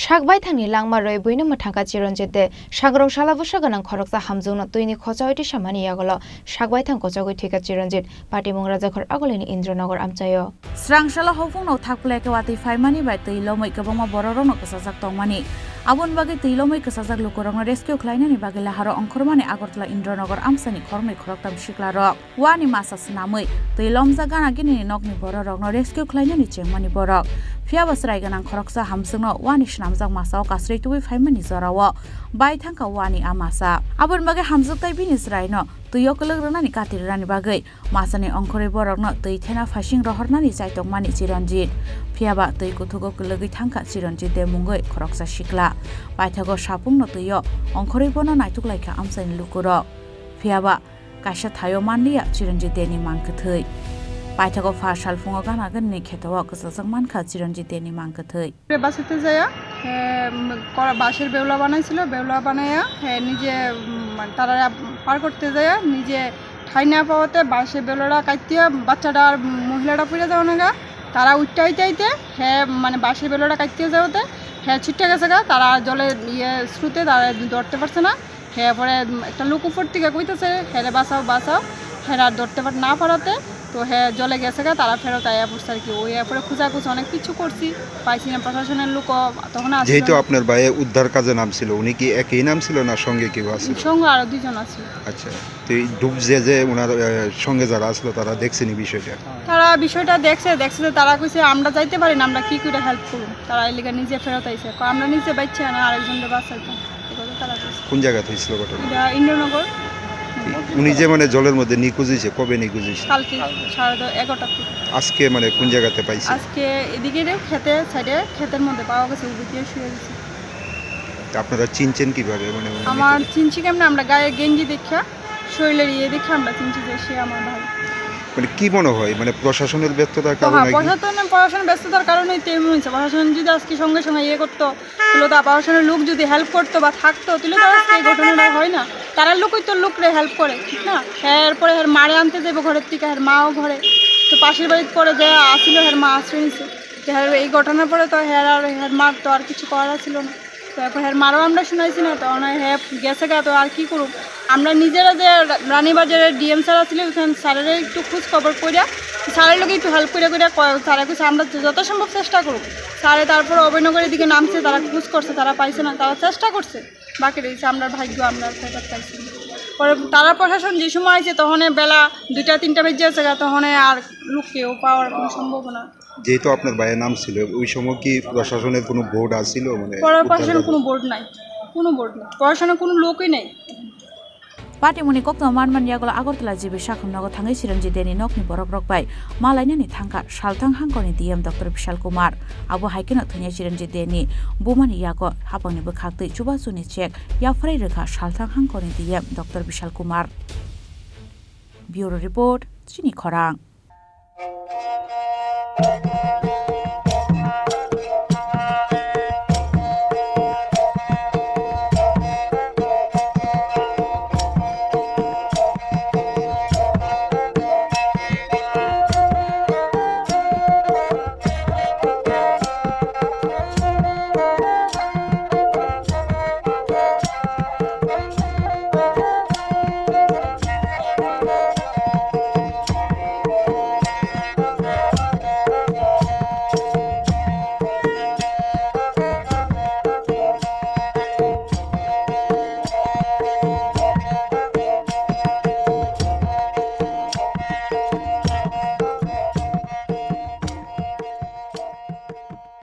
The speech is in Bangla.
Shakbaithangni langmaroi buinama thangka chironjete shagrong shalabusha ganang khoroksa hamjungna tuini khochaoiti samani yagolo Shakbaithang kochagoi thika chironjit party mongrajakhor agolini Indranagar amchayo Srangshala hofungno thakple ke wati faimani bai teilomoi kabama bororong kasajak tongmani abon bagi teilomoi kasajak lukorong rescue khlainani bagi laharo ongkhormani Agartala Indranagar amsani khormai khoroktam shiklaro wani masa snamoi teilomja gana gini nokni bororong rescue khlainani chengmani borok Fiabasrai ganang khoroksa hamsungno wani shnamjak masao kasrei tuwi faimani zorawo bai thangka wani amasa abon bagi hamjuk tai bini sraino tuyo kolograni katirani bagai masani ongkhore borokno tui thena phasing rohornani chaitokmani Chiranjit Fiaba tui kuthugo kologi thangka Chiranjit de mungoi khoroksa shikla baithago sapungno tuyo ongkhore bono naituklaika amsani lukuro Fiaba kaisa thayo manliya Chiranjit deni mangkthei Paithago fashal fungo gana ganni khetawa kasajak mankha Chiranjit deni mangkthei বাসিতে যায় বাঁশের বেউলা বানাইছিল বেউলা বানায়া নিজে তারা পার করতে যায় নিজে ঠাই না পাওয়াতে বাঁশের বেউলাটা কাটতে বাচ্চাটা আর মহিলাটা পড়ে যাওয়া না তারা উঠতে হ্যাঁ মানে বাঁশের বেউলাটা কাটতে যাওয়াতে হ্যাঁ ছিটে গেছে গা তারা জলে স্রোতে তারা ধরতে পারছে না হ্যাঁ পরে একটা লোক উপর থেকে কইতেছে হ্যাঁ বাঁচাও বাঁচাও হ্যাঁ আর ধরতে না পারাতে তো হ্যাঁ জলে গেছে গা তারা ফেরত আয়া পড়ছে আর কি ওই পরে খোঁজাখুঁজি অনেক কিছু করছি পাইছি না প্রশাসনের লোক তখন যেহেতু আপনার ভাইয়ের উদ্ধার কাজে নাম ছিল উনি কি একই নাম ছিল না সঙ্গে কেউ আছে সঙ্গে আরো দুজন আছে আচ্ছা তো এই ডুব যে ওনার সঙ্গে যারা আসলো তারা দেখছেনি বিষয়টা তারা বিষয়টা দেখছে যে তারা কইছে আমরা যাইতে পারি না আমরা কি করে হেল্প করব তারা এলিগা নিজে ফেরত আইছে আমরা নিজে বাইচ্ছি না আরেকজনকে বাঁচাইতাম এই কথা তারা কইছে কোন জায়গাতে হয়েছিল ঘটনা ইন্দ্রনগর উনি যে মানে জলের মধ্যে নিখোঁজ হয়েছে কবে নিখোঁজ হয়েছে কালকে 11:30 আজকে মানে কোন জায়গাতে পাইছে আজকে এদিকে খেতে সাইডে ক্ষেতের মধ্যে পাওয়া গেছে উঠে শুয়ে গেছে আপনারা চিনছেন কিভাবে মানে আমার চিনছি কেমন আমরা গায়ে গেঞ্জি দেখা শরীরের দেখে আমরা চিনছি যে সে আমার ভাই মানে কি মনে হয় মানে প্রশাসনের ব্যস্ততার কারণে প্রশাসনের ব্যস্ততার কারণেই তেমন হয়েছে প্রশাসন যদি আজকে সঙ্গে করতো তাহলে তা প্রশাসনের লোক যদি হেল্প করতো বা থাকতো তাহলে তো আজকে এই ঘটনাটা হয় না তারা লোকই তো লোকরে হেল্প করে ঠিক না এরপরে এর মারে আনতে যাবো ঘরের থেকে এর মাও ঘরে তো পাশের বাড়িতে পরে যে আসছিল এর মা আশ্রয় নিছে এই ঘটনার পরে তো এর মার তো আর কিছু করার ছিল না তারপর এর মারও আমরা শুনাইছি না তো হ্যাঁ গেছে গা তো আর কি করুক আমরা নিজেরা যে রানীবাজারের ডিএম স্যার ছিল ওখানে স্যারের একটু খোঁজ খবর করিয়া স্যারের লোক একটু হেল্প করে স্যারে কইছে আমরা যত সম্ভব চেষ্টা করুক স্যারে তারপর অভয়নগরের দিকে নামছে তারা খোঁজ করছে তারা পাইছে না তারা চেষ্টা করছে বাকি রয়েছে আমরা ভাগ্য আমরা ফেরত পাইছি পরে তারা প্রশাসন যে সময় আছে তখন বেলা 2-3 বেজে আছে তখন আর লোককেও পাওয়ার কোনো সম্ভাবনা যেহেতু আপনার ভাইয়ের নাম ছিল ওই সময় কি প্রশাসনের কোনো বোর্ড আসছিল মানে প্রশাসনের কোনো বোর্ড নাই প্রশাসনের কোনো লোকই নেই Patimuni kokno manman yagolo Agartala jibi shakhumnago thangai Chiranjit deni nokni borok rokbai malainani thangka salthang hangkoni DM Dr. Vishal Kumar abo haikeno thunya Chiranjit deni bumani yago hapangni bokhaktui chubasuni check yafrai rekha salthang hangkoni DM Dr. Vishal Kumar Bureau Report Chini Khorang